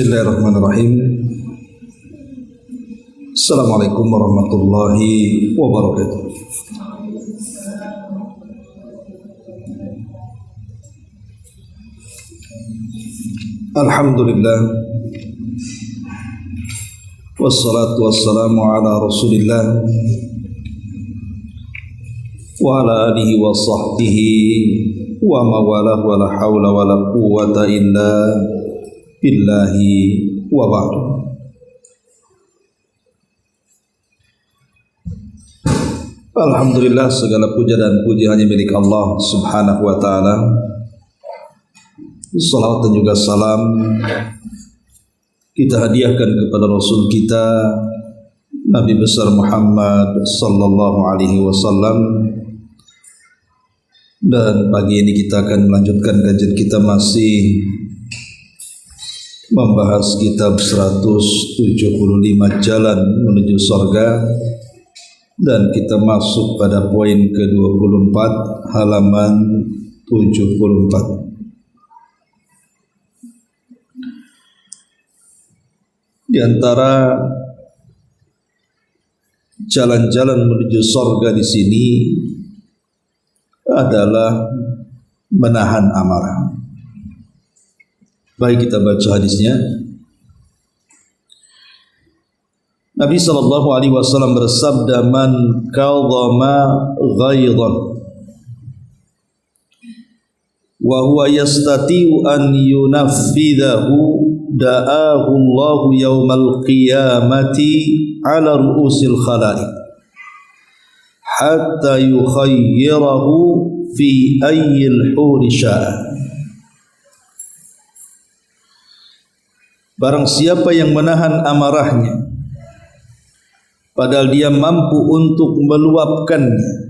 Bismillahirrahmanirrahim. Assalamualaikum warahmatullahi wabarakatuh. Alhamdulillah, wassalatu wassalamu ala rasulillah wa ala alihi wa sahbihi wa mawalah wa la hawla wa la quwwata illa billahi wa ba'du. Alhamdulillah, segala puja dan puji hanya milik Allah subhanahu wa ta'ala. Salawat dan juga salam kita hadiahkan kepada Rasul kita Nabi besar Muhammad sallallahu alaihi wasallam. Dan pagi ini kita akan melanjutkan kajian kita, masih membahas kitab 175 Jalan Menuju Surga, dan kita masuk pada poin ke-24 halaman 74. Di antara jalan-jalan menuju surga di sini adalah menahan amarah. Baik, kita baca hadisnya. Nabi sallallahu alaihi wasallam bersabda, "Man kadhama ghaidhan wa huwa yastati'u an yunaffidahu da'ahu Allahu yawmal qiyamati 'ala ru'usil khalaiq hatta yukhayyirahu fi ayyil huri sya'a." Barang siapa yang menahan amarahnya padahal dia mampu untuk meluapkannya,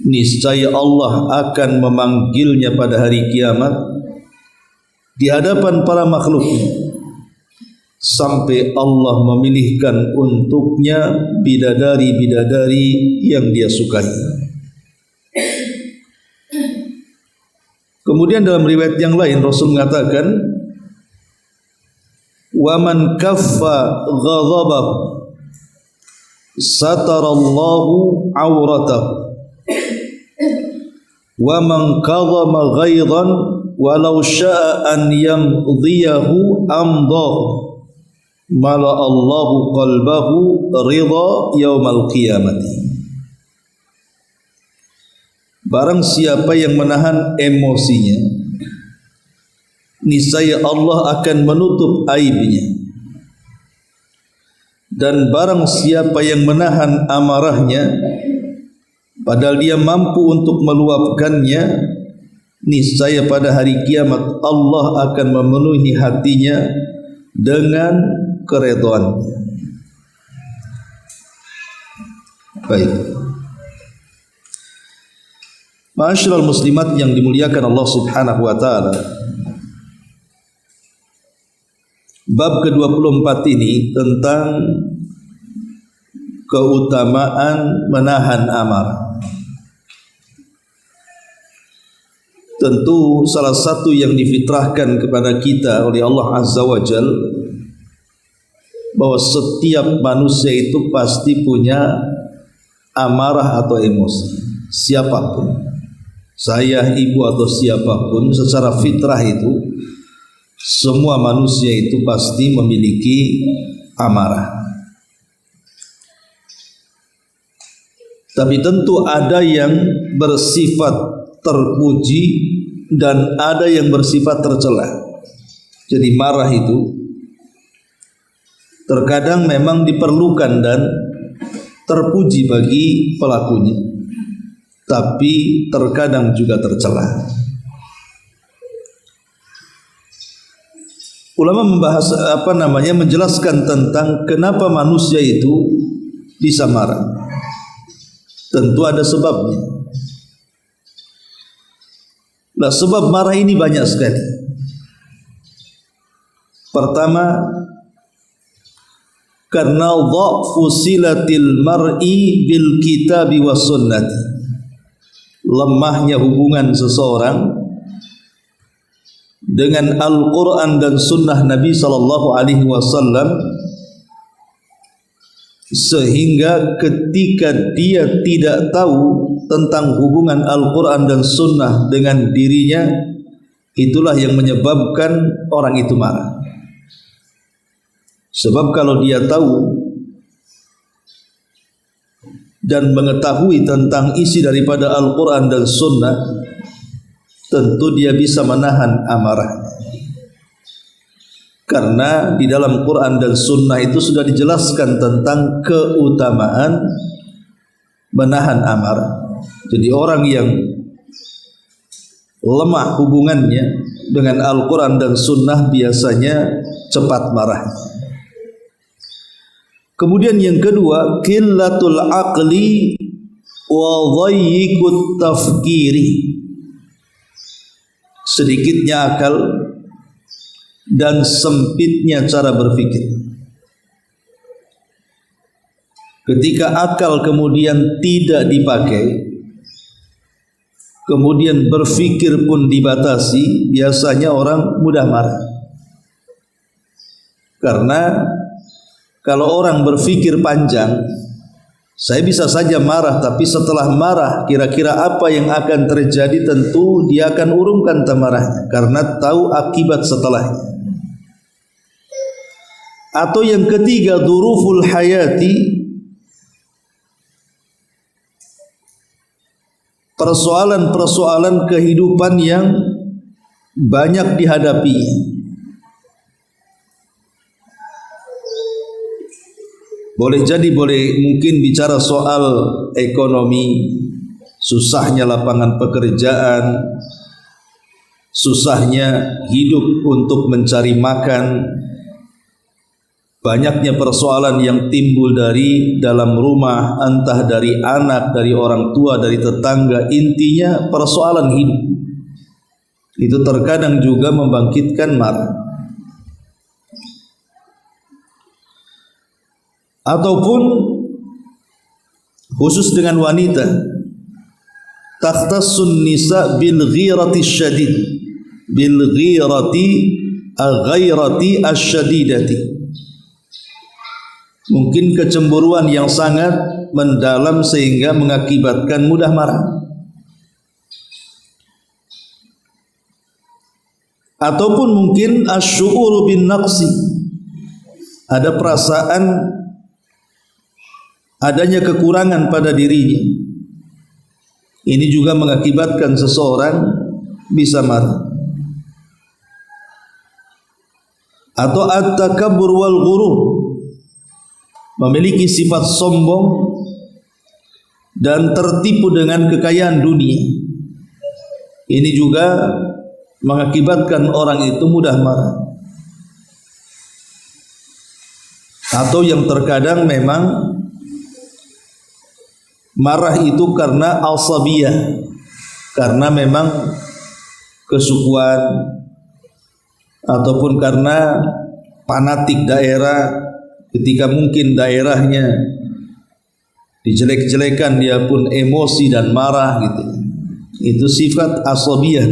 niscaya Allah akan memanggilnya pada hari kiamat di hadapan para makhluknya sampai Allah memilihkan untuknya bidadari-bidadari yang dia sukai. Kemudian dalam riwayat yang lain Rasul mengatakan, "Wa man kaffa ghadabahu satarallahu auratahu wa man kadhama ghaidhan walau sya'a an yamdhiyahu amdahu mala Allahu qalbahu ridha yaumal qiyamati." Barang siapa yang menahan emosinya, niscaya Allah akan menutup aibnya. Dan barang siapa yang menahan amarahnya padahal dia mampu untuk meluapkannya, niscaya pada hari kiamat Allah akan memenuhi hatinya dengan keridhaannya. Baik, ma'asyiral muslimat yang dimuliakan Allah subhanahu wa ta'ala, bab ke-24 ini tentang keutamaan menahan amarah. Tentu salah satu yang difitrahkan kepada kita oleh Allah Azza wa Jal, bahwa setiap manusia itu pasti punya amarah atau emosi. Siapapun, saya, ibu atau siapapun, secara fitrah itu semua manusia itu pasti memiliki amarah. Tapi tentu ada yang bersifat terpuji dan ada yang bersifat tercela. Jadi marah itu terkadang memang diperlukan dan terpuji bagi pelakunya, tapi terkadang juga tercela. Ulama membahas menjelaskan tentang kenapa manusia itu bisa marah. Tentu ada sebabnya. Nah, sebab marah ini banyak sekali. Pertama, karena dha'fu silatil mar'i bil kitabi was sunnati, lemahnya hubungan seseorang dengan Al-Quran dan Sunnah Nabi Sallallahu Alaihi Wasallam, sehingga ketika dia tidak tahu tentang hubungan Al-Quran dan Sunnah dengan dirinya, itulah yang menyebabkan orang itu marah. Sebab kalau dia tahu dan mengetahui tentang isi daripada Al-Quran dan Sunnah, tentu dia bisa menahan amarahnya. Karena di dalam Quran dan Sunnah itu sudah dijelaskan tentang keutamaan menahan amarah. Jadi orang yang lemah hubungannya dengan Al-Quran dan Sunnah biasanya cepat marah. Kemudian yang kedua, qillatul aqli wa dhayyikut tafkiri. Sedikitnya akal dan sempitnya cara berpikir. Ketika akal kemudian tidak dipakai, kemudian berpikir pun dibatasi, biasanya orang mudah marah. Karena kalau orang berpikir panjang, saya bisa saja marah, tapi setelah marah kira-kira apa yang akan terjadi, tentu dia akan urungkan tamarahnya karena tahu akibat setelahnya. Atau yang ketiga, dzuruful hayati, persoalan-persoalan kehidupan yang banyak dihadapi. Boleh jadi mungkin bicara soal ekonomi, susahnya lapangan pekerjaan, susahnya hidup untuk mencari makan, banyaknya persoalan yang timbul dari dalam rumah, entah dari anak, dari orang tua, dari tetangga, intinya persoalan hidup. Itu terkadang juga membangkitkan marah. Ataupun khusus dengan wanita, takhtassun nisa bil ghirati syadid, bil ghirati aghairati asyadidati. Mungkin kecemburuan yang sangat mendalam sehingga mengakibatkan mudah marah. Ataupun mungkin asy'uru bin naqsi, ada perasaan adanya kekurangan pada dirinya. Ini juga mengakibatkan seseorang bisa marah. Atau at-takabbur wal ghurur, memiliki sifat sombong dan tertipu dengan kekayaan dunia. Ini juga mengakibatkan orang itu mudah marah. Atau yang terkadang memang marah itu karena asabiyah, karena memang kesukuan ataupun karena fanatik daerah. Ketika mungkin daerahnya dijelek-jelekan, dia pun emosi dan marah gitu. Itu sifat asabiyah.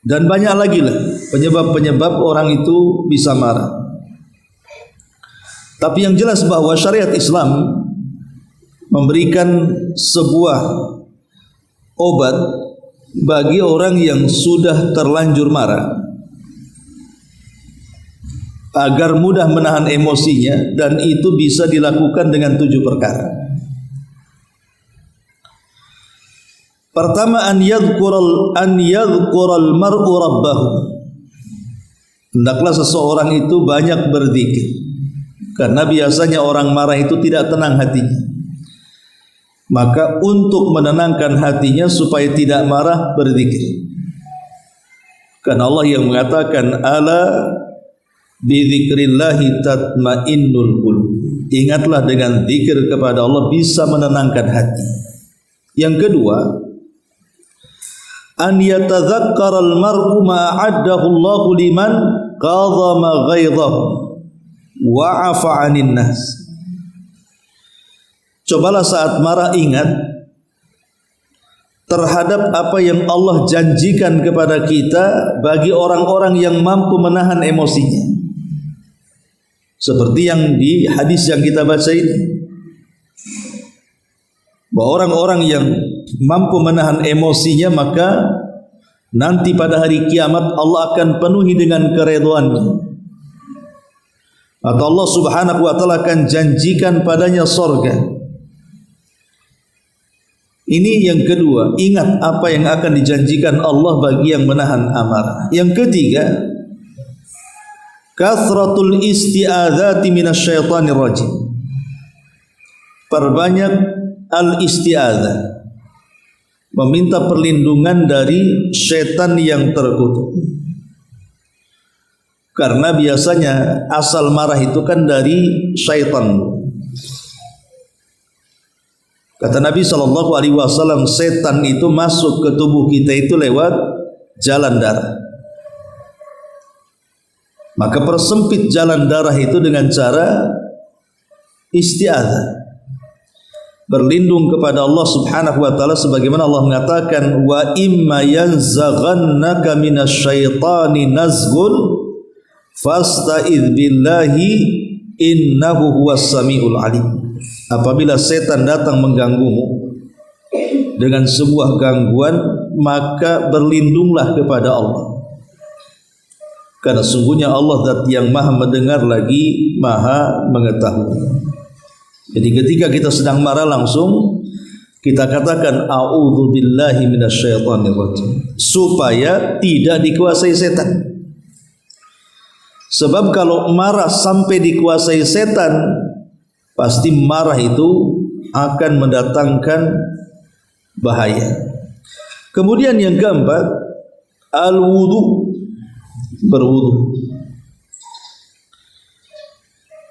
Dan banyak lagi lah penyebab-penyebab orang itu bisa marah. Tapi yang jelas bahwa syariat Islam memberikan sebuah obat bagi orang yang sudah terlanjur marah, agar mudah menahan emosinya, dan itu bisa dilakukan dengan 7 perkara. Pertama, an yadhkural mar'u rabbahu. Hendaklah seseorang itu banyak berzikir, karena biasanya orang marah itu tidak tenang hatinya. Maka untuk menenangkan hatinya supaya tidak marah, berzikir. Karena Allah yang mengatakan, ala bidzikrillahi tatmainnul qulub. Ingatlah, dengan zikir kepada Allah bisa menenangkan hati. Yang kedua, an yatadhakkaral mar'u ma a'addahu Allahu liman qadhama ghaidhahu wa 'afa 'anil nas. Cobalah saat marah ingat terhadap apa yang Allah janjikan kepada kita bagi orang-orang yang mampu menahan emosinya. Seperti yang di hadis yang kita baca ini, bahwa orang-orang yang mampu menahan emosinya maka nanti pada hari kiamat Allah akan penuhi dengan keridhaannya, atau Allah Subhanahu wa taala akan janjikan padanya surga. Ini yang kedua, ingat apa yang akan dijanjikan Allah bagi yang menahan amarah. Yang ketiga, kathratul isti'adzati minasyaitonir rajim. Perbanyak al-isti'adzah, meminta perlindungan dari syaitan yang terkutuk. Karena biasanya asal marah itu kan dari syaitan. Kata Nabi SAW, setan itu masuk ke tubuh kita itu lewat jalan darah. Maka persempit jalan darah itu dengan cara isti'adzah, berlindung kepada Allah Subhanahu wa taala, sebagaimana Allah mengatakan, wa imma yanzaghannaka minasyaitani nazghun fasta'idz billahi innahu huwas samiul alim. Apabila setan datang mengganggumu dengan sebuah gangguan, maka berlindunglah kepada Allah, karena sungguhnya Allah zat yang maha mendengar lagi maha mengetahui. Jadi ketika kita sedang marah, langsung kita katakan a'udzu billahi minasyaitonir rajim, supaya tidak dikuasai setan. Sebab kalau marah sampai dikuasai setan, pasti marah itu akan mendatangkan bahaya. Kemudian yang keempat, al-wudu, berwudu.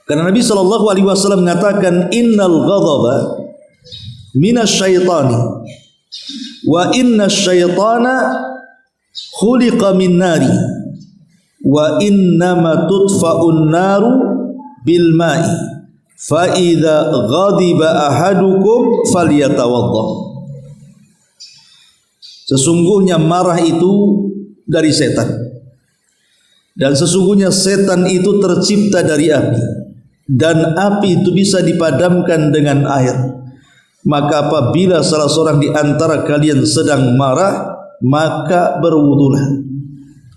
Karena Nabi SAW mengatakan, innal ghadaba minasyaitani wa inna syaitana khuliqa min nari wa innama tudfa'un naru bil ma'i fa idza ghadiba ahadukum falyatawaddah. Sesungguhnya marah itu dari setan, dan sesungguhnya setan itu tercipta dari api, dan api itu bisa dipadamkan dengan air. Maka apabila salah seorang di antara kalian sedang marah, maka berwudulah.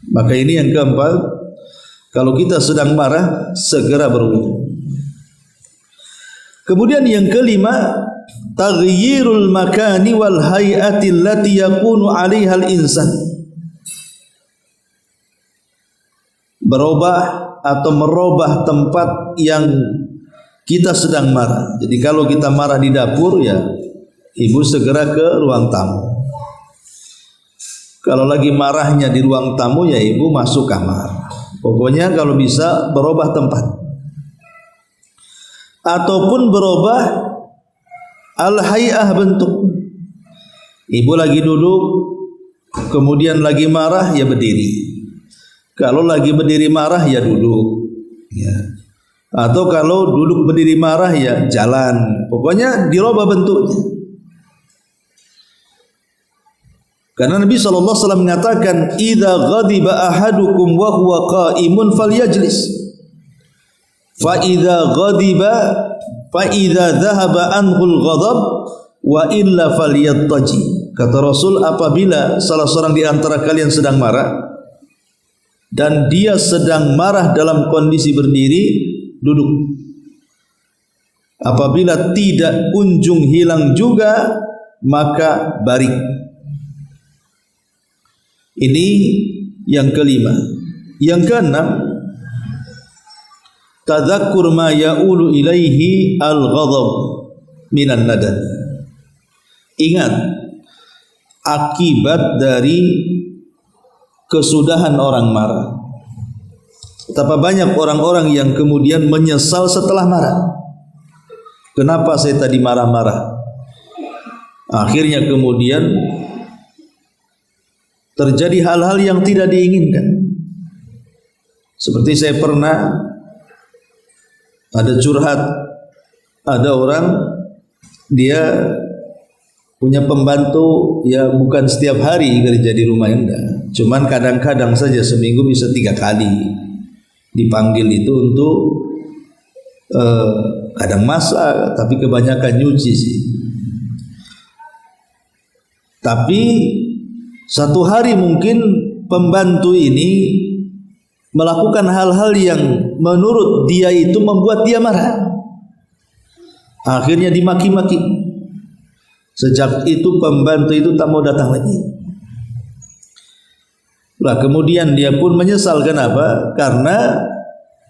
Maka ini yang keempat, kalau kita sedang marah, segera berwudu. Kemudian yang kelima, taghyirul makani wal hay'ati allati yakunu 'alaiha al-insan. Berubah atau merubah tempat yang kita sedang marah. Jadi kalau kita marah di dapur, ya ibu segera ke ruang tamu. Kalau lagi marahnya di ruang tamu, ya ibu masuk kamar. Pokoknya kalau bisa berubah tempat. Ataupun berubah al-hay'ah, bentuk. Ibu lagi duduk, kemudian lagi marah, ya berdiri. Kalau lagi berdiri marah, ya duduk, ya. Atau kalau duduk berdiri marah, ya jalan. Pokoknya dirubah bentuknya. Karena Nabi SAW mengatakan, idza ghadiba ahadukum wa huwa qa'imun falyajlis. Fa idza ghadiba fa idza dhahaba anhul ghadab wa illa falyattaji. Kata Rasul, apabila salah seorang di antara kalian sedang marah dan dia sedang marah dalam kondisi berdiri, duduk. Apabila tidak kunjung hilang juga, maka baring. Ini yang kelima. Yang keenam, tadzakur ma ya'ulu ilaihi al-ghadab minan nadan. Ingat akibat dari kesudahan orang marah. Betapa banyak orang-orang yang kemudian menyesal setelah marah. Kenapa saya tadi marah-marah? Akhirnya kemudian terjadi hal-hal yang tidak diinginkan. Seperti saya pernah ada curhat, ada orang dia punya pembantu ya bukan setiap hari kerja di rumah, enggak. Cuman kadang-kadang saja, seminggu bisa 3 kali dipanggil itu untuk kadang masak, tapi kebanyakan nyuci sih. Tapi satu hari mungkin pembantu ini melakukan hal-hal yang menurut dia itu membuat dia marah. Akhirnya dimaki-maki. Sejak itu pembantu itu tak mau datang lagi. Lah kemudian dia pun menyesal. Kenapa? Karena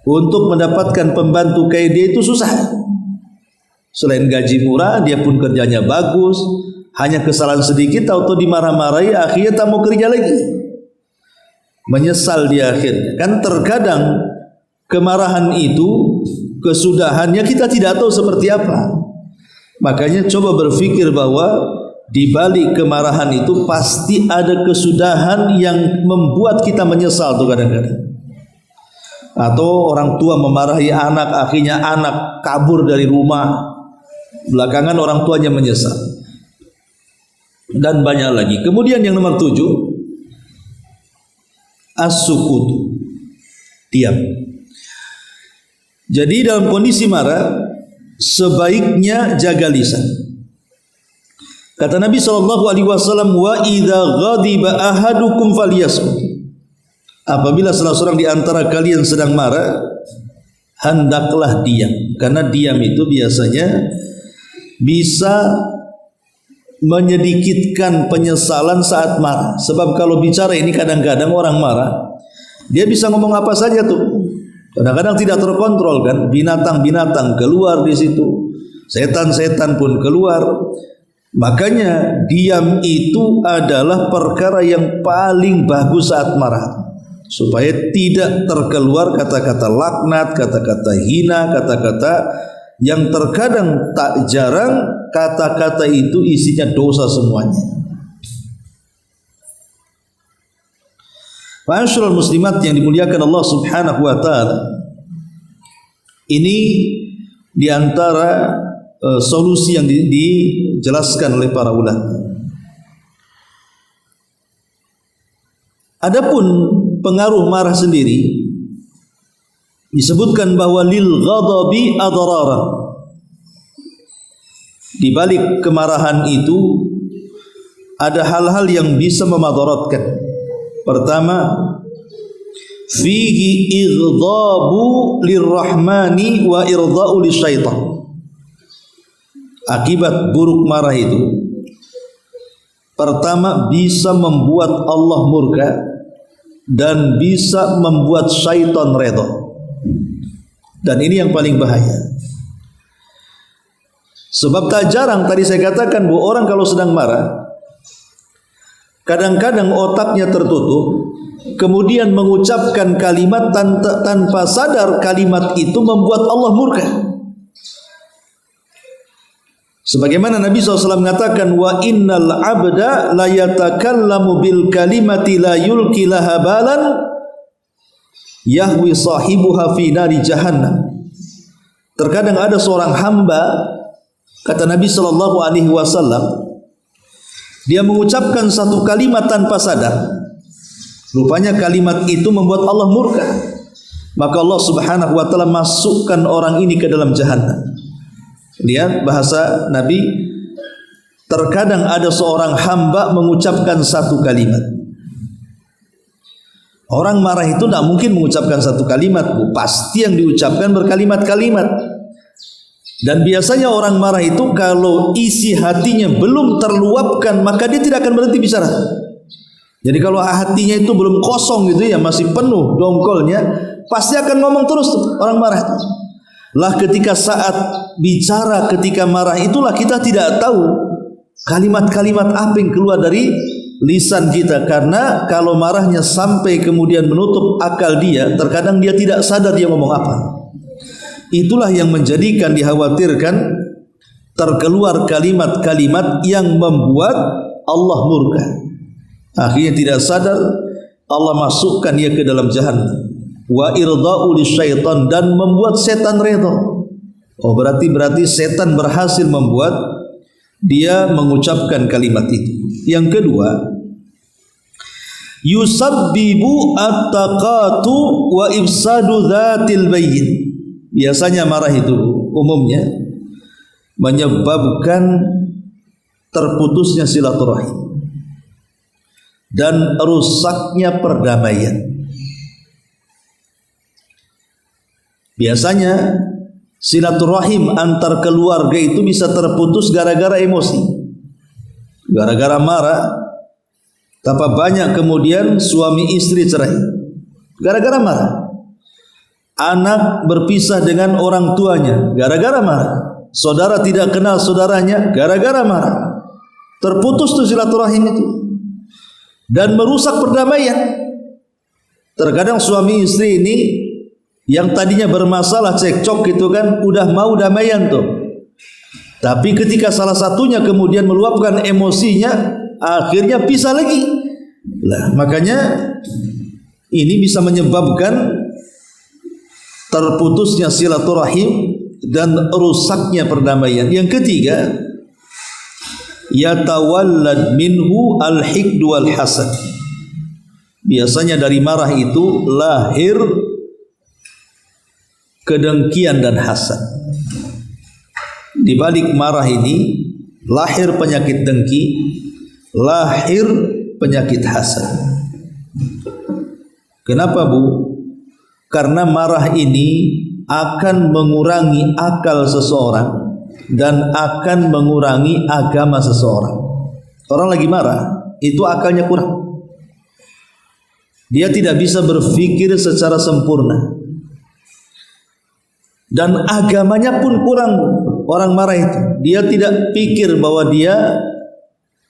untuk mendapatkan pembantu kayak dia itu susah. Selain gaji murah, dia pun kerjanya bagus. Hanya kesalahan sedikit atau dimarahi, akhirnya tak mau kerja lagi. Menyesal dia akhirnya. Kan terkadang kemarahan itu kesudahannya kita tidak tahu seperti apa. Makanya coba berpikir bahwa di balik kemarahan itu pasti ada kesudahan yang membuat kita menyesal tuh kadang-kadang. Atau orang tua memarahi anak, akhirnya anak kabur dari rumah, belakangan orang tuanya menyesal. Dan banyak lagi. Kemudian yang nomor 7, as-sukutu, diam. Jadi dalam kondisi marah sebaiknya jaga lisan. Kata Nabi SAW, wa idza ghadiba ahadukum falyasmut. Apabila salah seorang di antara kalian sedang marah, hendaklah diam. Karena diam itu biasanya bisa menyedikitkan penyesalan saat marah. Sebab kalau bicara ini kadang-kadang orang marah, dia bisa ngomong apa saja tuh. Kadang-kadang tidak terkontrol kan, binatang-binatang keluar di situ, setan-setan pun keluar. Makanya diam itu adalah perkara yang paling bagus saat marah, supaya tidak terkeluar kata-kata laknat, kata-kata hina, kata-kata yang terkadang tak jarang kata-kata itu isinya dosa semuanya. Ma'asyiral muslimat yang dimuliakan Allah Subhanahu wa taala. Ini diantara solusi yang dijelaskan oleh para ulama. Adapun pengaruh marah sendiri disebutkan bahwa lil ghadabi adraran. Di balik kemarahan itu ada hal-hal yang bisa memadaratkan. Pertama, fihi ighdhabu lirrahmani wa irdha'u lisyaitan. Akibat buruk marah itu, pertama bisa membuat Allah murka dan bisa membuat syaitan redha. Dan ini yang paling bahaya. Sebab tak jarang tadi saya katakan bahwa orang kalau sedang marah, kadang-kadang otaknya tertutup, kemudian mengucapkan kalimat tanpa sadar kalimat itu membuat Allah murka. Sebagaimana Nabi SAW mengatakan, wa innal abda la yatakallamu bil kalimati la yulki laha balan yahwi sahibuha fi nari jahannam. Terkadang ada seorang hamba, kata Nabi SAW, dia mengucapkan satu kalimat tanpa sadar. Rupanya kalimat itu membuat Allah murka. Maka Allah Subhanahu wa taala masukkan orang ini ke dalam jahannam. Lihat bahasa Nabi, terkadang ada seorang hamba mengucapkan satu kalimat. Orang marah itu tidak mungkin mengucapkan satu kalimat, Bu. Pasti yang diucapkan berkalimat-kalimat. Dan biasanya orang marah itu kalau isi hatinya belum terluapkan, maka dia tidak akan berhenti bicara. Jadi kalau hatinya itu belum kosong gitu ya, masih penuh dongkolnya, pasti akan ngomong terus tuh orang marah. Lah ketika saat bicara, ketika marah itulah kita tidak tahu kalimat-kalimat apa yang keluar dari lisan kita. Karena kalau marahnya sampai kemudian menutup akal dia, terkadang dia tidak sadar dia ngomong apa. Itulah yang menjadikan dikhawatirkan terkeluar kalimat-kalimat yang membuat Allah murka. Akhirnya tidak sadar Allah masukkan dia ke dalam jahannam. Wa irda'u lisyaitan, dan membuat setan redha. Oh berarti setan berhasil membuat dia mengucapkan kalimat itu. Yang kedua, yusabbibu at-taqatu wa ifsadu dzatil bayyin. Biasanya marah itu umumnya menyebabkan terputusnya silaturahim dan rusaknya perdamaian. Biasanya silaturahim antar keluarga itu bisa terputus gara-gara emosi, gara-gara marah. Tambah banyak kemudian suami istri cerai gara-gara marah. Anak berpisah dengan orang tuanya gara-gara marah. Saudara tidak kenal saudaranya gara-gara marah. Terputus tuh silaturahim itu dan merusak perdamaian. Terkadang suami istri ini yang tadinya bermasalah cekcok gitu kan, udah mau damaian tuh, tapi ketika salah satunya kemudian meluapkan emosinya, akhirnya pisah lagi. Lah, makanya ini bisa menyebabkan terputusnya silaturahim dan rusaknya perdamaian. Yang ketiga, yatawallad minhu al-hiqd wal hasad. Biasanya dari marah itu lahir kedengkian dan hasad. Di balik marah ini lahir penyakit dengki, lahir penyakit hasad. Kenapa, Bu? Karena marah ini akan mengurangi akal seseorang dan akan mengurangi agama seseorang. Orang lagi marah, itu akalnya kurang. Dia tidak bisa berpikir secara sempurna. Dan agamanya pun kurang. Orang marah itu, dia tidak pikir bahwa dia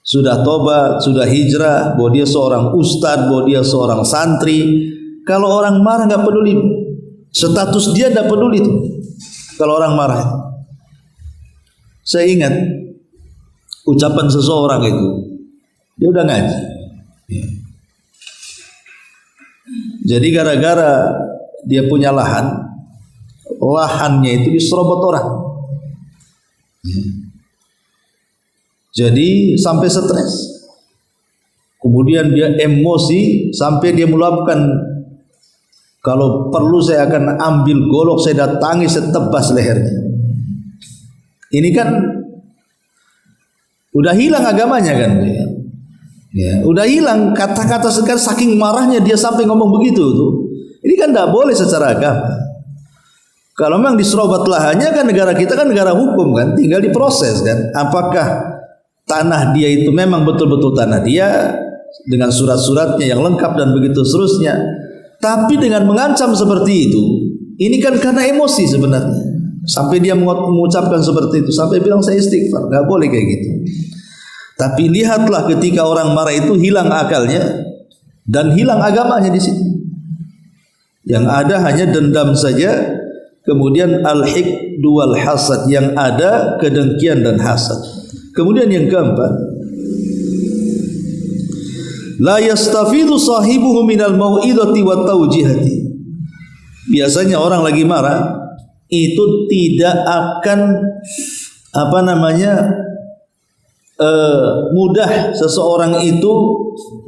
sudah tobat, sudah hijrah, bahwa dia seorang ustadz, bahwa dia seorang santri. Kalau orang marah nggak peduli, status dia nggak peduli tuh. Kalau orang marah, saya ingat ucapan seseorang itu, dia udah ngaji. Jadi gara-gara dia punya lahannya itu diserobot orang. Jadi sampai stres. Kemudian dia emosi sampai dia meluapkan, kalau perlu saya akan ambil golok, saya datangi, saya tebas lehernya. Ini kan udah hilang agamanya kan? Ya, udah hilang kata-kata sekarang, saking marahnya dia sampai ngomong begitu tuh. Ini kan tidak boleh secara agama. Kalau memang diserobot lahannya kan, negara kita kan negara hukum kan, tinggal diproses kan. Apakah tanah dia itu memang betul-betul tanah dia dengan surat-suratnya yang lengkap dan begitu seterusnya. Tapi dengan mengancam seperti itu, ini kan karena emosi sebenarnya. Sampai dia mengucapkan seperti itu, sampai bilang saya istighfar, nggak boleh kayak gitu. Tapi lihatlah ketika orang marah itu hilang akalnya dan hilang agamanya di situ. Yang ada hanya dendam saja. Kemudian al-hiqd wal hasad, yang ada kedengkian dan hasad. Kemudian yang keempat, la yastafidu sahibuhu minal mau'idati wat tawjihati. Biasanya orang lagi marah itu tidak akan mudah seseorang itu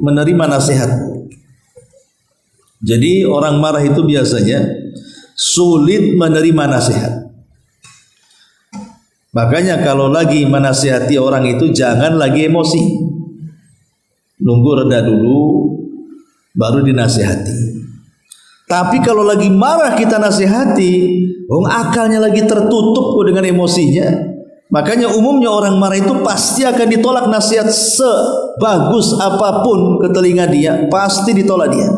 menerima nasihat. Jadi orang marah itu biasanya sulit menerima nasihat. Makanya kalau lagi menasihati orang itu jangan lagi emosi. Nunggu reda dulu baru dinasihati. Tapi kalau lagi marah kita nasihati, akalnya lagi tertutup dengan emosinya. Makanya umumnya orang marah itu pasti akan ditolak nasihat, sebagus apapun ke telinga dia, pasti ditolak dia.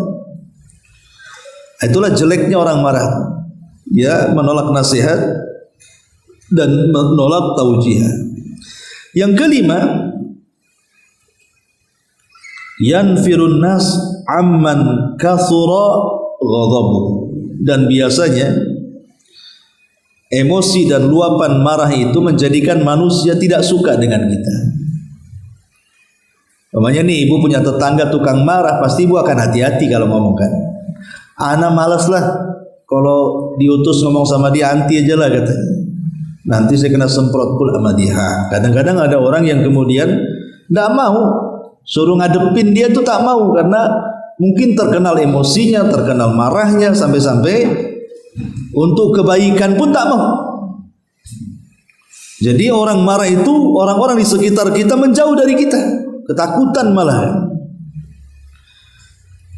Itulah jeleknya orang marah. Dia menolak nasihat dan menolak taujihan. Yang kelima, yanfirun nas amman kathura ghadabu. Dan biasanya emosi dan luapan marah itu menjadikan manusia tidak suka dengan kita. Namanya nih, ibu punya tetangga tukang marah, pasti ibu akan hati-hati kalau ngomong kan. Ana malas lah kalau diutus ngomong sama dia, anti aja lah katanya. nanti saya kena semprot pula sama dia. Kadang-kadang ada orang yang kemudian tidak mau, suruh ngadepin dia tuh tak mau karena mungkin terkenal emosinya, terkenal marahnya, sampai-sampai untuk kebaikan pun tak mau. Jadi orang marah itu orang-orang di sekitar kita menjauh dari kita, ketakutan malah.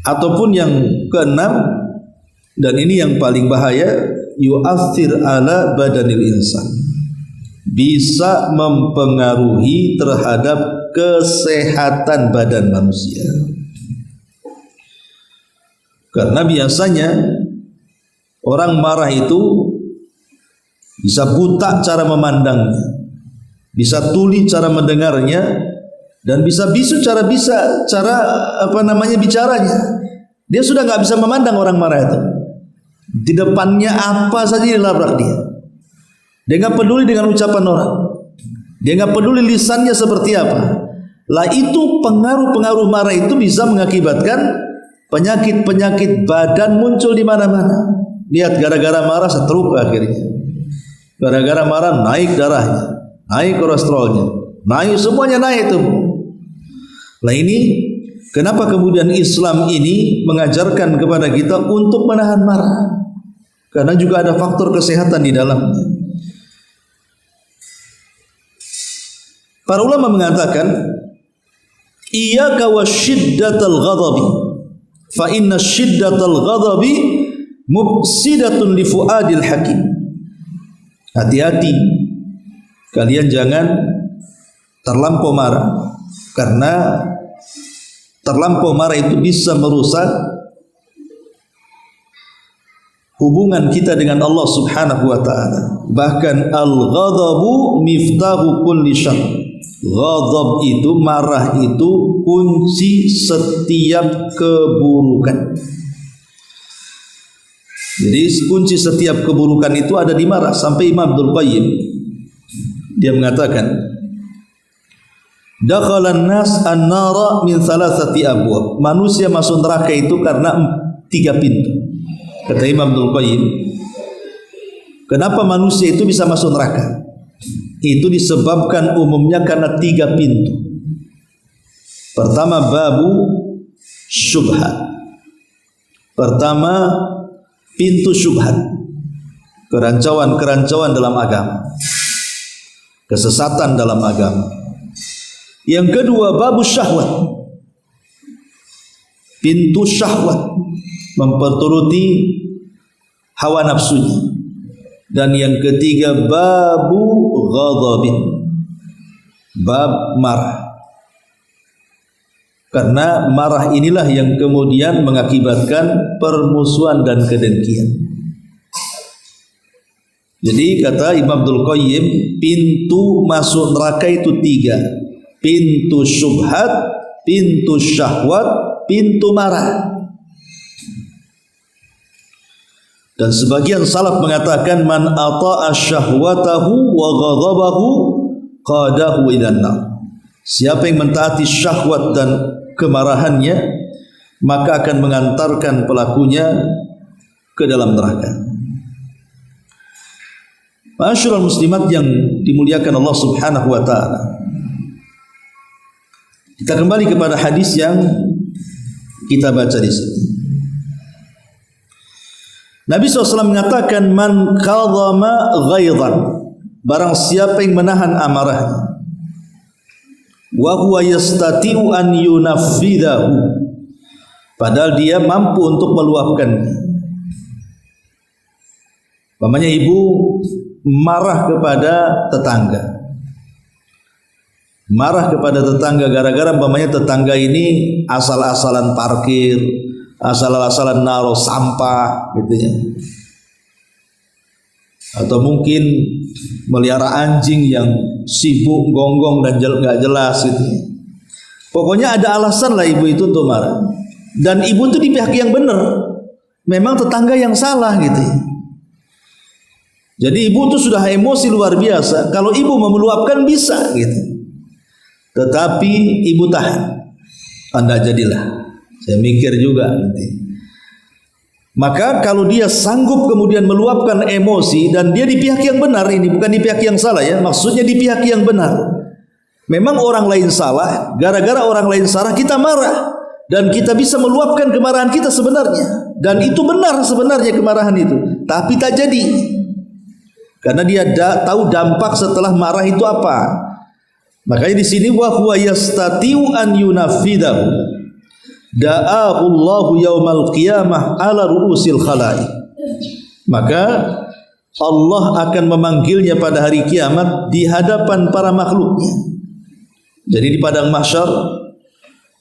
Ataupun yang keenam, dan ini yang paling bahaya, yu'athir ala badanil insan, bisa mempengaruhi terhadap kesehatan badan manusia. Karena biasanya orang marah itu bisa buta cara memandangnya, bisa tuli cara mendengarnya, dan bisa bisu cara bicaranya. Dia sudah nggak bisa memandang orang marah itu. Di depannya apa saja dilabrak dia. Dia nggak peduli dengan ucapan orang. Dia nggak peduli lisannya seperti apa. Lah itu pengaruh-pengaruh marah itu bisa mengakibatkan penyakit-penyakit badan muncul di mana-mana. Lihat, gara-gara marah stroke akhirnya. Gara-gara marah naik darahnya, naik kolesterolnya, naik semuanya naik itu. Lah ini kenapa kemudian Islam ini mengajarkan kepada kita untuk menahan marah? Karena juga ada faktor kesehatan di dalamnya. Para ulama mengatakan, iyyaka wasyiddatal ghadabi, fa inna syiddatal ghadabi mufsidatun li fuadil hakim. Hati-hati, kalian jangan terlampau marah, karena terlampau marah itu bisa merusak hubungan kita dengan Allah Subhanahu wa taala. Bahkan al-ghadabu miftahu kulli syarr. Ghadab itu, marah itu kunci setiap keburukan. Jadi kunci setiap keburukan itu ada di marah. Sampai Imam Abdul Qayyim dia mengatakan, dakhalan nas an-nara min thalathati abwab. Manusia masuk neraka itu karena 3 pintu. Kata Imam Abdul Qayyim, kenapa manusia itu bisa masuk neraka? Itu disebabkan umumnya karena 3 pintu. Pertama, babu syubhat. Pertama, pintu syubhat, kerancuan dalam agama, kesesatan dalam agama. Yang kedua, babu syahwat, pintu syahwat, memperturuti hawa nafsunya. Dan yang ketiga, babu ghadabin, bab marah. Karena marah inilah yang kemudian mengakibatkan permusuhan dan kedengkian. Jadi kata Imam Abdul Qayyim, pintu masuk neraka itu 3. Pintu syubhat, pintu syahwat, pintu marah. Dan sebagian salaf mengatakan, man ata'a syahwatahu wa ghadabahu qadahu ilan nar. Siapa yang mentaati syahwat dan kemarahannya, maka akan mengantarkan pelakunya ke dalam neraka. Ma'asyiral muslimat yang dimuliakan Allah Subhanahu wa taala. Kita kembali kepada hadis yang kita baca di sini. Nabi SAW mengatakan, man kadhama ghaidhan, barang siapa yang menahan amarahnya, wa huwa yastati'u an yunaffidahu, padahal dia mampu untuk meluapkannya. Umpamanya ibu marah kepada tetangga, gara-gara umpamanya tetangga ini asal-asalan parkir, asal-asalan naruh sampah gitu ya, atau mungkin melihara anjing yang sibuk gonggong dan nggak jelas gitu. Pokoknya ada alasan lah ibu itu untuk marah, dan ibu itu di pihak yang benar, memang tetangga yang salah gitu ya. Jadi ibu itu sudah emosi luar biasa. Kalau ibu mau meluapkan bisa gitu, tetapi ibu tahan. Anda jadilah, saya mikir juga nanti. Maka kalau dia sanggup kemudian meluapkan emosi dan dia di pihak yang benar, ini bukan di pihak yang salah ya, maksudnya di pihak yang benar. Memang orang lain salah, gara-gara orang lain salah kita marah dan kita bisa meluapkan kemarahan kita sebenarnya, dan itu benar sebenarnya kemarahan itu, tapi tak jadi karena dia tahu dampak setelah marah itu apa. Makanya di sini wa huwa yastatiu an yunafidahu da'ahu Allahu yaumal qiyamah ala ru'usil khalaiq. Maka Allah akan memanggilnya pada hari kiamat di hadapan para makhluknya. Jadi di padang mahsyar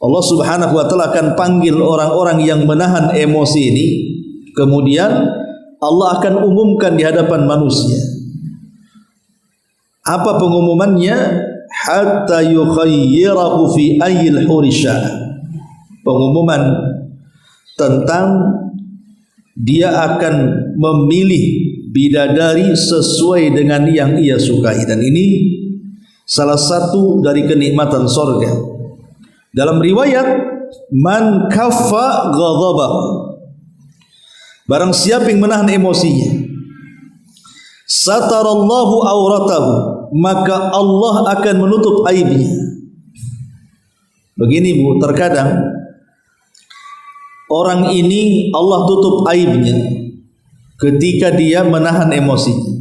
Allah Subhanahu wa taala akan panggil orang-orang yang menahan emosi ini, kemudian Allah akan umumkan di hadapan manusia. Apa pengumumannya? Hatta yukhayyirahu fi ayyil hurisha. Pengumuman tentang dia akan memilih bidadari sesuai dengan yang ia sukai, dan ini salah satu dari kenikmatan surga. Dalam riwayat, man kaffa ghadabahu, barang siapa yang menahan emosinya, satarallahu auratahu, maka Allah akan menutup aibnya. Begini Bu, terkadang orang ini Allah tutup aibnya ketika dia menahan emosinya.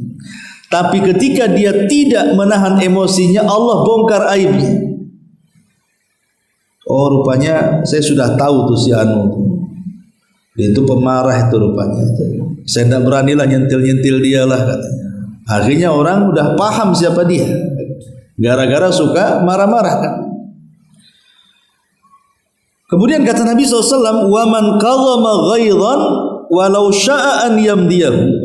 Tapi ketika dia tidak menahan emosinya, Allah bongkar aibnya. Oh, rupanya saya sudah tahu tuh si Anu, dia itu pemarah itu rupanya. Saya tidak beranilah nyentil-nyentil dia lah katanya. Akhirnya orang udah paham siapa dia, gara-gara suka marah-marah kan. Kemudian kata Nabi SAW, wa man qadhama ghaidhan walau sya'a an yamdiyahu.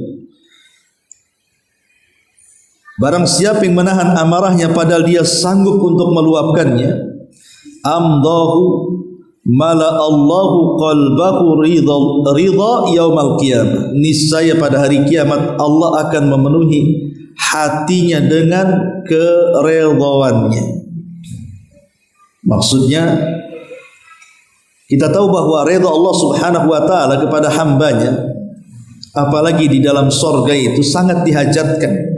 Barang siapa yang menahan amarahnya padahal dia sanggup untuk meluapkannya, amdahu mala Allahu qalbahu ridha yaumal qiyamah. Niscaya pada hari kiamat Allah akan memenuhi hatinya dengan keridhaannya. Maksudnya kita tahu bahwa redha Allah Subhanahu wa taala kepada hambanya, apalagi di dalam surga itu sangat dihajatkan.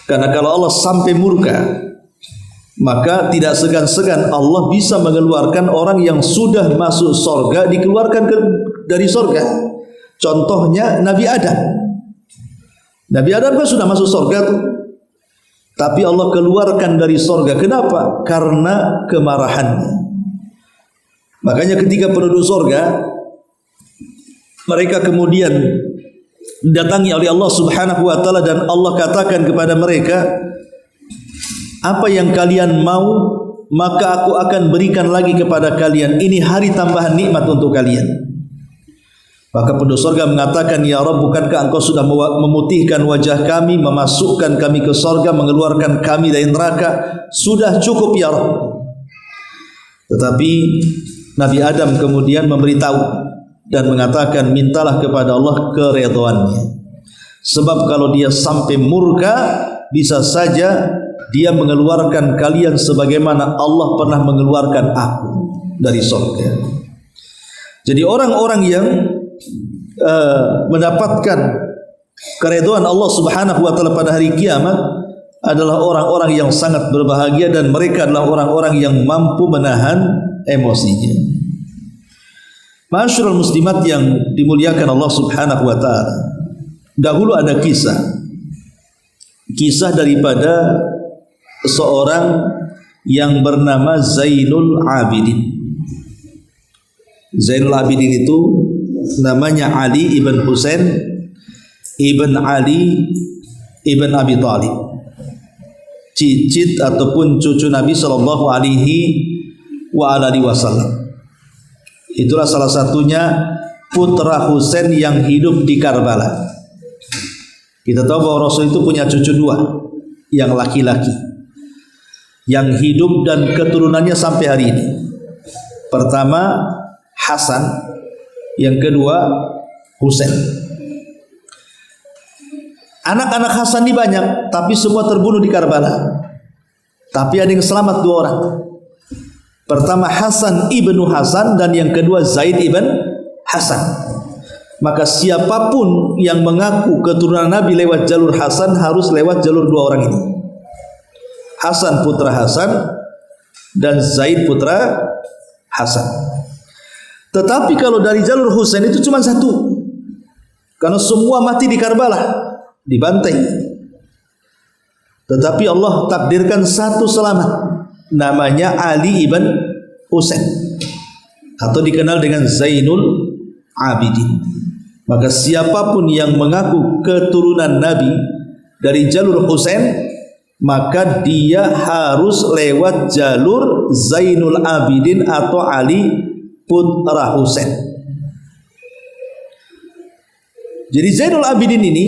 Karena kalau Allah sampai murka, maka tidak segan-segan Allah bisa mengeluarkan orang yang sudah masuk surga, dikeluarkan dari surga. Contohnya Nabi Adam. Nabi Adam kan sudah masuk surga tuh, tapi Allah keluarkan dari surga. Kenapa? Karena kemarahannya. Makanya ketika penduduk surga, mereka kemudian didatangi oleh Allah Subhanahu wa taala dan Allah katakan kepada mereka, apa yang kalian mau maka aku akan berikan lagi kepada kalian. Ini hari tambahan nikmat untuk kalian. Maka penduduk surga mengatakan, ya Rabb, bukankah engkau sudah memutihkan wajah kami, memasukkan kami ke surga, mengeluarkan kami dari neraka? Sudah cukup ya Rabb. Tetapi Nabi Adam kemudian memberitahu dan mengatakan, mintalah kepada Allah keridhaannya. Sebab kalau dia sampai murka, bisa saja dia mengeluarkan kalian sebagaimana Allah pernah mengeluarkan aku dari surga. Jadi orang-orang yang mendapatkan keridhaan Allah Subhanahu wa taala pada hari kiamat adalah orang-orang yang sangat berbahagia, dan mereka adalah orang-orang yang mampu menahan emosinya. Ma'asyiral muslimat yang dimuliakan Allah Subhanahu wa taala. Dahulu ada kisah daripada seorang yang bernama Zainul Abidin. Zainul Abidin itu namanya Ali ibn Husain ibn Ali ibn Abi Thalib, cicit ataupun cucu Nabi sallallahu alaihi wasallam. Itulah salah satunya putra Husain yang hidup di Karbala. Kita tahu bahwa Rasul itu punya cucu dua yang laki-laki yang hidup dan keturunannya sampai hari ini. Pertama Hasan, yang kedua Husain. Anak-anak Hasan ini banyak, tapi semua terbunuh di Karbala. Tapi ada yang selamat dua orang. Pertama Hasan ibnu Hasan, dan yang kedua Zaid ibn Hasan. maka siapapun yang mengaku keturunan Nabi lewat jalur Hasan harus lewat jalur dua orang ini, Hasan putra Hasan dan Zaid putra Hasan. Tetapi kalau dari jalur Husain itu cuma satu, karena semua mati di Karbala, dibantai. Tetapi Allah takdirkan satu selamat, namanya Ali ibn Husain, atau dikenal dengan Zainul Abidin. Maka siapapun yang mengaku keturunan Nabi dari jalur Husain, maka dia harus lewat jalur Zainul Abidin atau Ali putra Husain. Jadi Zainul Abidin ini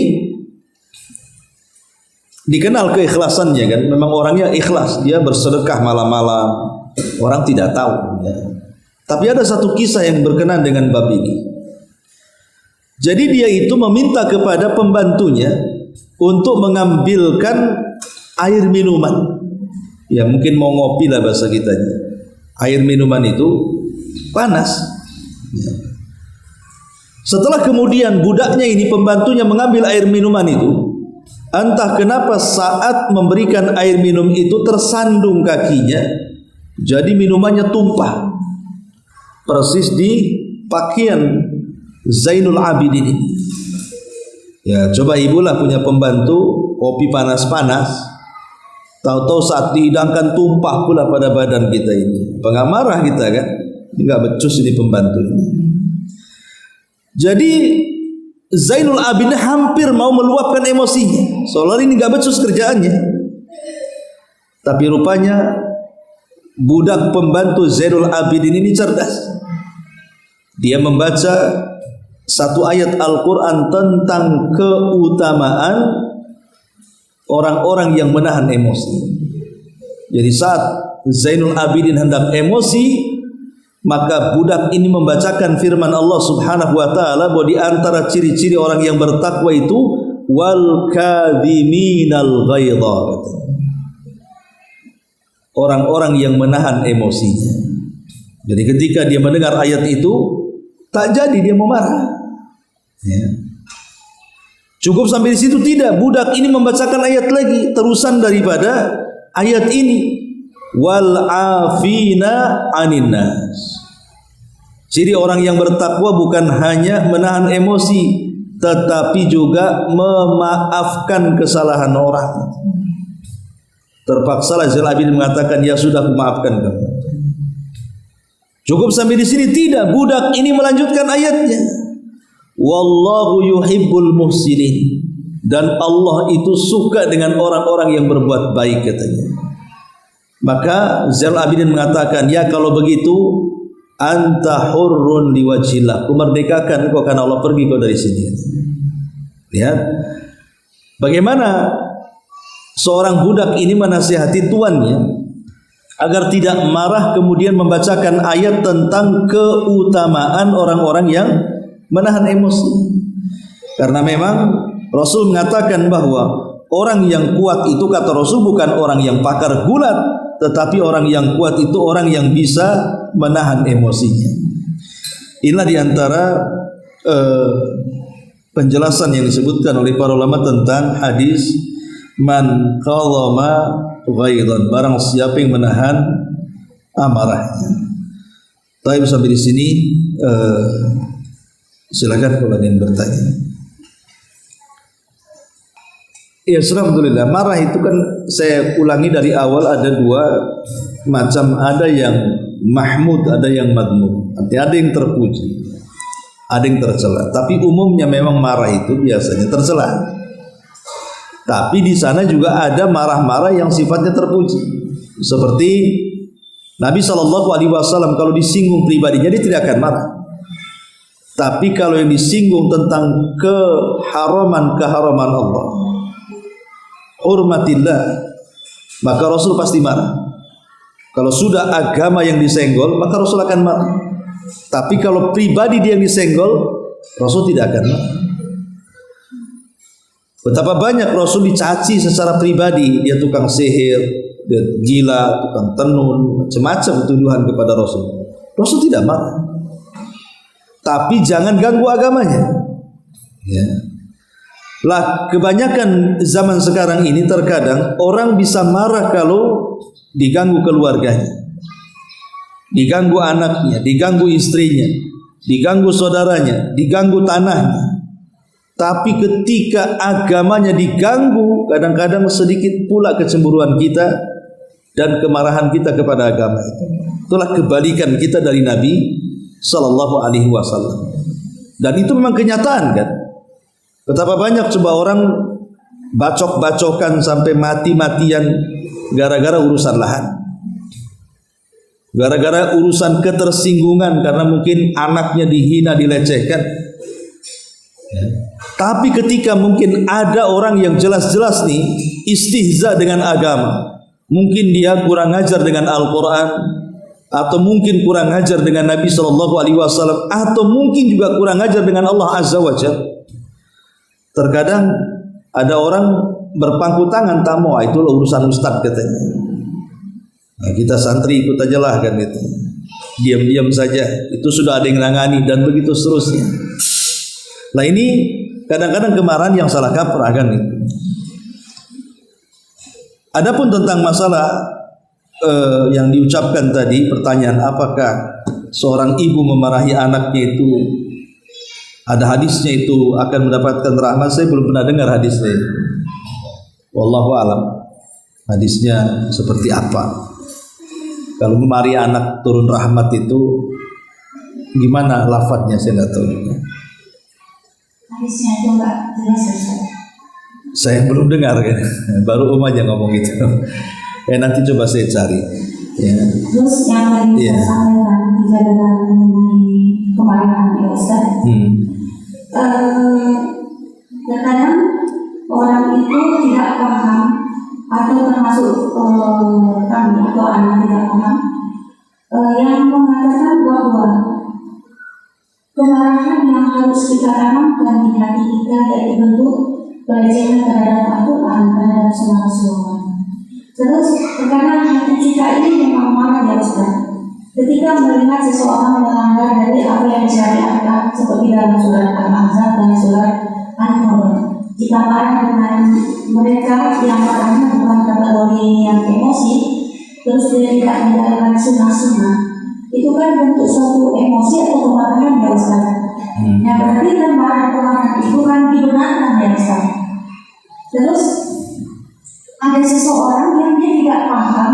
dikenal keikhlasannya kan, memang orangnya ikhlas, dia bersedekah malam-malam, orang tidak tahu ya. Tapi ada satu kisah yang berkenan dengan bab ini. Jadi dia itu meminta kepada pembantunya untuk mengambilkan air minuman. Ya mungkin mau ngopi lah bahasa kitanya. Air minuman itu panas. Ya. Setelah kemudian budaknya ini, pembantunya mengambil air minuman itu, entah kenapa saat memberikan air minum itu tersandung kakinya, jadi minumannya tumpah persis di pakaian Zainul Abidin ini. Ya coba ibulah punya pembantu kopi panas-panas, tahu-tahu saat dihidangkan tumpah pula pada badan kita ini. Nggak marah kita kan? Nggak becus ini pembantu ini. Jadi Zainul Abidin hampir mau meluapkan emosinya, soalnya ini nggak becus kerjaannya. Tapi rupanya budak pembantu Zainul Abidin ini cerdas. Dia membaca satu ayat Al-Quran tentang keutamaan orang-orang yang menahan emosi. Jadi saat Zainul Abidin hendak emosi, maka budak ini membacakan firman Allah Subhanahu wa taala bahwa di antara ciri-ciri orang yang bertakwa itu wal kadhiminal ghaidha, orang-orang yang menahan emosinya. Jadi ketika dia mendengar ayat itu, tak jadi dia mau marah. Ya. Cukup sampai di situ tidak, budak ini membacakan ayat lagi terusan daripada ayat ini. Wal afina anin nas. Ciri orang yang bertakwa bukan hanya menahan emosi, tetapi juga memaafkan kesalahan orang. Terpaksalah Zainul Abidin mengatakan, ya sudah aku maafkan kamu. Cukup sampai di sini tidak, budak ini melanjutkan ayatnya. Wallahu yuhibbul muhsinin, dan Allah itu suka dengan orang-orang yang berbuat baik katanya. Maka Zainul Abidin mengatakan, ya kalau begitu anta hurrun liwajhillah, aku merdekakan kau karena Allah, pergi kau dari sini. Lihat bagaimana seorang budak ini menasihati tuannya agar tidak marah, kemudian membacakan ayat tentang keutamaan orang-orang yang menahan emosi. Karena memang Rasul mengatakan bahwa orang yang kuat itu, kata Rasul, bukan orang yang pakar gulat, tetapi orang yang kuat itu orang yang bisa menahan emosinya. Inilah diantara penjelasan yang disebutkan oleh para ulama tentang hadis man qadama ghaidan, barang siapa yang menahan amarahnya. Tapi sampai di sini silakan kalau ada yang bertanya. Ya, alhamdulillah. Marah itu kan saya ulangi dari awal, ada dua macam, ada yang mahmud, ada yang madmum. Artinya ada yang terpuji, ada yang tercela. Tapi umumnya memang marah itu biasanya tercela. Tapi di sana juga ada marah-marah yang sifatnya terpuji. Seperti Nabi SAW kalau disinggung pribadinya dia tidak akan marah. Tapi kalau yang disinggung tentang keharaman Allah, hurmatillah, maka Rasul pasti marah. Kalau sudah agama yang disenggol, maka Rasul akan marah. Tapi kalau pribadi dia yang disenggol, Rasul tidak akan marah. Betapa banyak Rasul dicaci secara pribadi, dia tukang sihir, dia gila, tukang tenun, macam-macam tuduhan kepada Rasul. Rasul tidak marah. Tapi jangan ganggu agamanya. Ya. Lah kebanyakan zaman sekarang ini terkadang orang bisa marah kalau diganggu keluarganya, diganggu anaknya, diganggu istrinya, diganggu saudaranya, diganggu tanahnya. Tapi ketika agamanya diganggu, kadang-kadang sedikit pula kecemburuan kita dan kemarahan kita kepada agama itu. Itulah kebalikan kita dari Nabi Sallallahu Alaihi Wasallam. Dan itu memang kenyataan kan. Betapa banyak coba orang bacok-bacokan sampai mati-matian gara-gara urusan lahan, gara-gara urusan ketersinggungan karena mungkin anaknya dihina, dilecehkan. Tapi ketika mungkin ada orang yang jelas-jelas nih istihza dengan agama, mungkin dia kurang ajar dengan Al-Quran, atau mungkin kurang ajar dengan Nabi Sallallahu Alaihi Wasallam, atau mungkin juga kurang ajar dengan Allah Azza wa Jalla. Terkadang ada orang berpangku tangan, tamu itulah urusan ustadz katanya. Nah, kita santri ikut aja lah kan itu, diam-diam saja, itu sudah ada yang nangani dan begitu seterusnya. Nah ini kadang-kadang kemarahan yang salah kaprah kan itu. Adapun tentang masalah yang diucapkan tadi, pertanyaan apakah seorang ibu memarahi anaknya itu ada hadisnya itu akan mendapatkan rahmat, saya belum pernah dengar hadisnya. Wallahu alam hadisnya seperti apa. Kalau memarahi anak turun rahmat itu gimana lafadznya, saya tidak tahu juga. Hadisnya itu enggak jelas Ustaz. Saya belum dengar kan, baru aja ngomong itu. Nanti coba saya cari. Ya. Terus yang tadi saya sampaikan bicara mengenai kemarahan ya Ustaz. Terkadang orang itu tidak paham atau termasuk kami atau anak tidak paham yang mengatakan bahwa kemarahan yang harus kita tanamkan di hati kita yaitu bentuk pelecehan terhadap Al-Quran, terhadap Sunnah Rasulullah. Terus terkadang hati kita ini memang marah ya Ustaz ketika melihat seseorang melanggar dari apa yang disyariatkan seperti dalam surat Al-Ahzab dan surat An-Nur. Kita marah dengan mereka yang marahnya bukan kategori yang emosi, terus dia tidak menjalankan sunnah-sunnah. Itu kan bentuk suatu emosi atau kemarahan ya Ustaz. Yang berarti kan marah-marah itu kan dibenarkan ya Ustaz. Terus ada seseorang yang dia tidak paham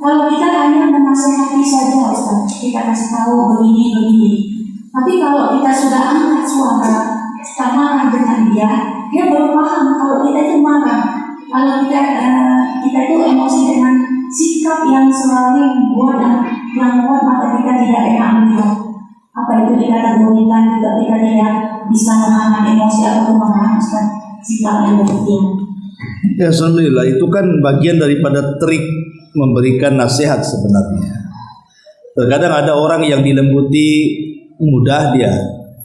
kalau kita hanya menasihati saja Ustaz, kita kasih tahu begini. Tapi kalau kita sudah angkat suara, kita marah dengan dia baru paham kalau kita itu marah. Kalau kita itu emosi dengan sikap yang selalu membuat dan membuat mata kita tidak enak melihat. Apa itu dikategorikan juga kita tidak bisa menahan emosi atau kemarahan Ustaz, sikap yang demikian. Ya alhamdulillah, itu kan bagian daripada trik memberikan nasihat sebenarnya. Terkadang ada orang yang dilembuti mudah dia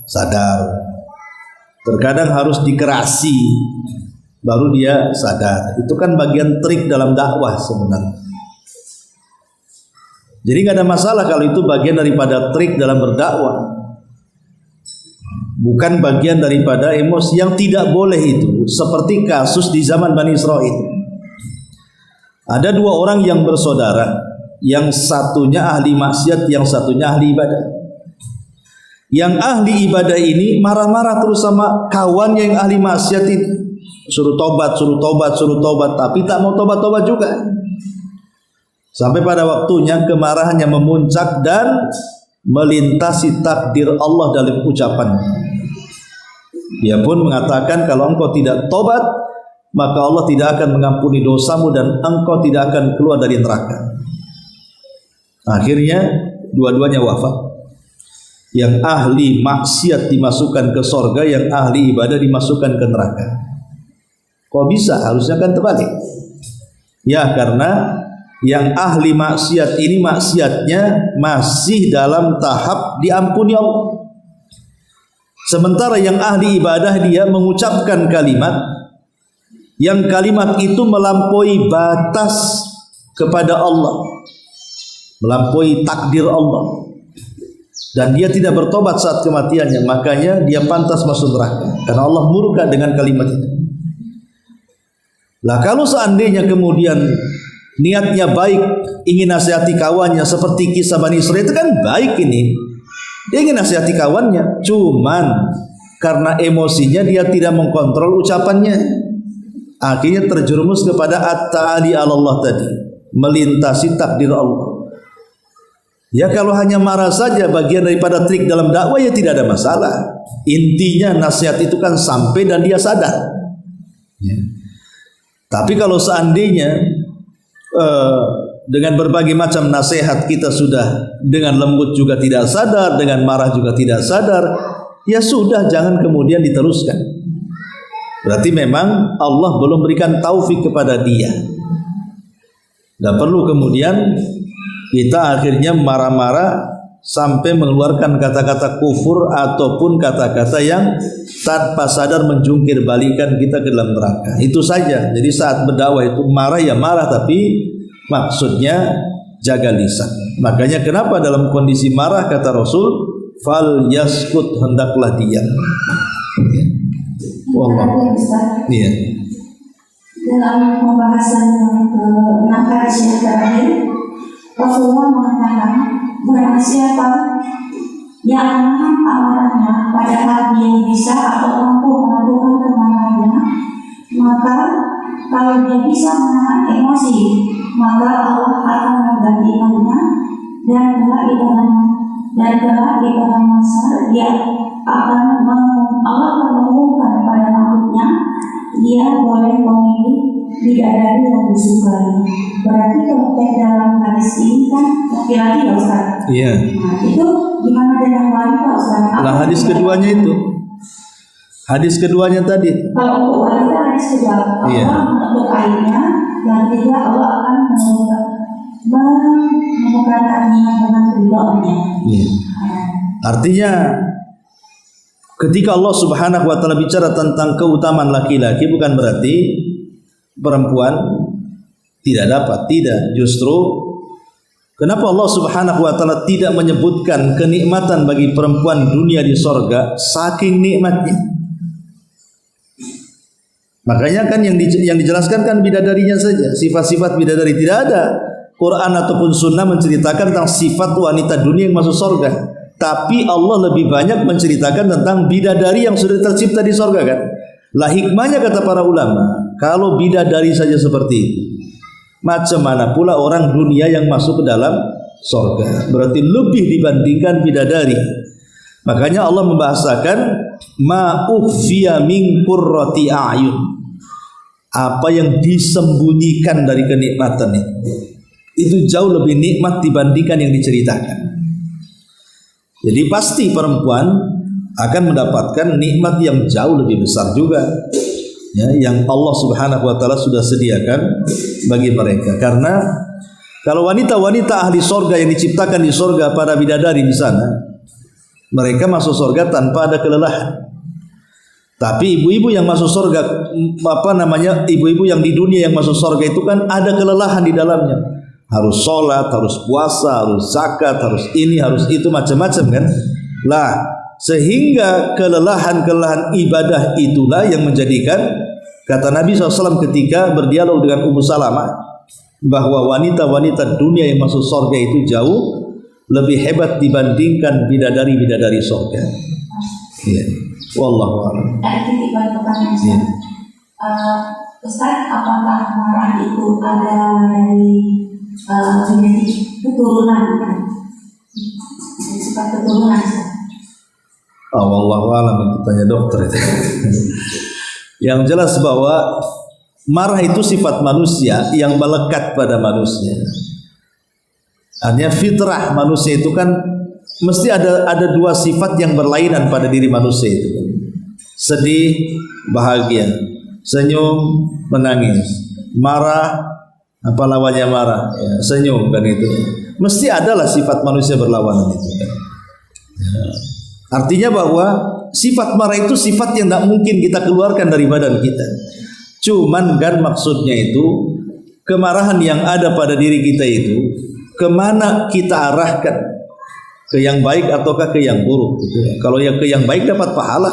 sadar. Terkadang harus dikerasi baru dia sadar. Itu kan bagian trik dalam dakwah sebenarnya. Jadi nggak ada masalah kalau itu bagian daripada trik dalam berdakwah. Bukan bagian daripada emosi yang tidak boleh itu. Seperti kasus di zaman Bani Israel. Ada dua orang yang bersaudara, yang satunya ahli maksiat, yang satunya ahli ibadah. Yang ahli ibadah ini marah-marah terus sama kawannya yang ahli maksiat itu. Suruh tobat, tapi tak mau tobat-tobat juga. Sampai pada waktunya kemarahannya memuncak dan melintasi takdir Allah dalam ucapan. Dia pun mengatakan kalau engkau tidak tobat, maka Allah tidak akan mengampuni dosamu dan engkau tidak akan keluar dari neraka. Akhirnya dua-duanya wafat. Yang ahli maksiat dimasukkan ke sorga, yang ahli ibadah dimasukkan ke neraka. Kok bisa? Harusnya kan terbalik. Ya, karena yang ahli maksiat ini maksiatnya masih dalam tahap diampuni Allah. Sementara yang ahli ibadah dia mengucapkan kalimat yang kalimat itu melampaui batas kepada Allah, melampaui takdir Allah. dan dia tidak bertobat saat kematiannya, makanya dia pantas masuk neraka karena Allah murka dengan kalimat itu. Lah kalau seandainya kemudian niatnya baik, ingin nasihati kawannya seperti kisah Bani Israil, itu kan baik ini. Dia ingin nasihati kawannya, cuman karena emosinya dia tidak mengkontrol ucapannya, akhirnya terjerumus kepada at-ta'ali 'ala Allah tadi, melintasi takdir Allah. Ya kalau hanya marah saja bagian daripada trik dalam dakwah, ya tidak ada masalah. Intinya nasihat itu kan sampai dan dia sadar. Ya. Tapi kalau seandainya dengan berbagai macam nasihat kita sudah dengan lembut juga tidak sadar, dengan marah juga tidak sadar, ya sudah, jangan kemudian diteruskan. Berarti memang Allah belum berikan taufik kepada dia. Dan perlu kemudian kita akhirnya marah-marah sampai mengeluarkan kata-kata kufur ataupun kata-kata yang tanpa sadar menjungkir balikan kita ke dalam neraka. Itu saja. Jadi saat berdakwah itu marah ya marah, tapi maksudnya jaga lisan. Makanya kenapa dalam kondisi marah kata Rasul, fal yaskut, hendaklah diam. Ya. Wallah. Iya. Dalam pembahasan ke-6 hadis yang terakhir, Rasulullah mengatakan, barang siapa yang menahan amarahnya padahal dia bisa atau mampu melakukan kemarahannya, maka kalau dia bisa menahan emosi, maka Allah akan menggantikannya dan kelak di padang mahsyar dia Allah akan mengumumkan pada makhluknya, dia boleh memilih bidadari yang disukai. Berarti konteks dalam hadis ini kan laki-laki ya Ustaz? Iya. Nah itu gimana dengan wanita Ustaz? Nah hadis keduanya itu, hadis keduanya tadi. Kalau untuk wanita hadis kedua, Allah menutup airnya, yang ketiga Allah akan menemukan hatinya dengan ridhonya. Iya. Artinya ketika Allah Subhanahu wa taala bicara tentang keutamaan laki-laki, bukan berarti perempuan tidak dapat, tidak. Justru kenapa Allah Subhanahu wa taala tidak menyebutkan kenikmatan bagi perempuan dunia di sorga, saking nikmatnya. Makanya kan yang dijelaskan kan bidadarinya saja, sifat-sifat bidadari. Tidak ada Quran ataupun sunnah menceritakan tentang sifat wanita dunia yang masuk sorga. Tapi Allah lebih banyak menceritakan tentang bidadari yang sudah tercipta di sorga kan. Lah hikmahnya kata para ulama, kalau bidadari saja seperti itu, macam mana pula orang dunia yang masuk ke dalam sorga? Berarti lebih dibandingkan bidadari. Makanya Allah membahasakan ma ukhfiya min qurrati a'yun, apa yang disembunyikan dari kenikmatan itu jauh lebih nikmat dibandingkan yang diceritakan. Jadi pasti perempuan akan mendapatkan nikmat yang jauh lebih besar juga, ya, yang Allah Subhanahu wa taala sudah sediakan bagi mereka. Karena kalau wanita-wanita ahli sorga yang diciptakan di sorga, para bidadari di sana, mereka masuk sorga tanpa ada kelelahan. Tapi ibu-ibu yang masuk sorga, ibu-ibu yang di dunia yang masuk sorga itu kan ada kelelahan di dalamnya. Harus sholat, harus puasa, harus zakat, harus ini, harus itu, macam-macam kan. Lah, sehingga kelelahan-kelelahan ibadah itulah yang menjadikan, kata Nabi SAW ketika berdialog dengan Ummu Salamah, bahwa wanita-wanita dunia yang masuk surga itu jauh lebih hebat dibandingkan bidadari-bidadari surga. Iya. Wallahu a'lam. Iya. Ustaz, apakah marah itu ada dari genetik keturunan? Dari sifat keturunan? Wallahu a'lam, itu tanya dokter itu. Yang jelas bahwa marah itu sifat manusia yang melekat pada manusia. Artinya fitrah manusia itu kan mesti ada dua sifat yang berlainan pada diri manusia itu. Sedih, bahagia, senyum, menangis, marah, apa lawannya marah, ya, senyum kan itu. Mesti adalah sifat manusia berlawanan itu kan. Ya. Artinya bahwa sifat marah itu sifat yang tidak mungkin kita keluarkan dari badan kita. Cuman kan maksudnya itu kemarahan yang ada pada diri kita itu kemana kita arahkan. ke yang baik ataukah ke yang buruk gitu ya. Kalau yang ke yang baik dapat pahala,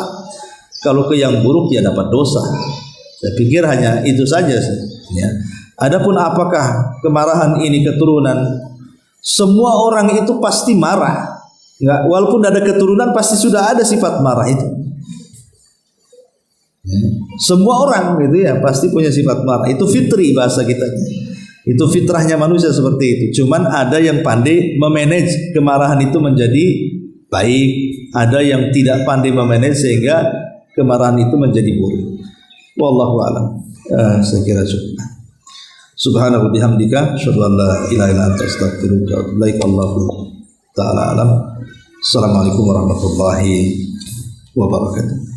kalau ke yang buruk ya dapat dosa. Saya pikir hanya itu saja sih, ya. Adapun apakah kemarahan ini keturunan, semua orang itu pasti marah. Enggak, walaupun ada keturunan pasti sudah ada sifat marah itu. Ya. Semua orang gitu ya pasti punya sifat marah. Itu fitri bahasa kita. Itu fitrahnya manusia seperti itu. Cuman ada yang pandai memanage kemarahan itu menjadi baik, ada yang tidak pandai memanage sehingga kemarahan itu menjadi buruk. Wallahu a'lam. Saya kira cukup. Subhanahu bihamdika asyhadu an la ilaha illa anta astaghfiruka wa atubu ilaik. Wallahu ta'ala alam. Assalamualaikum warahmatullahi wabarakatuh.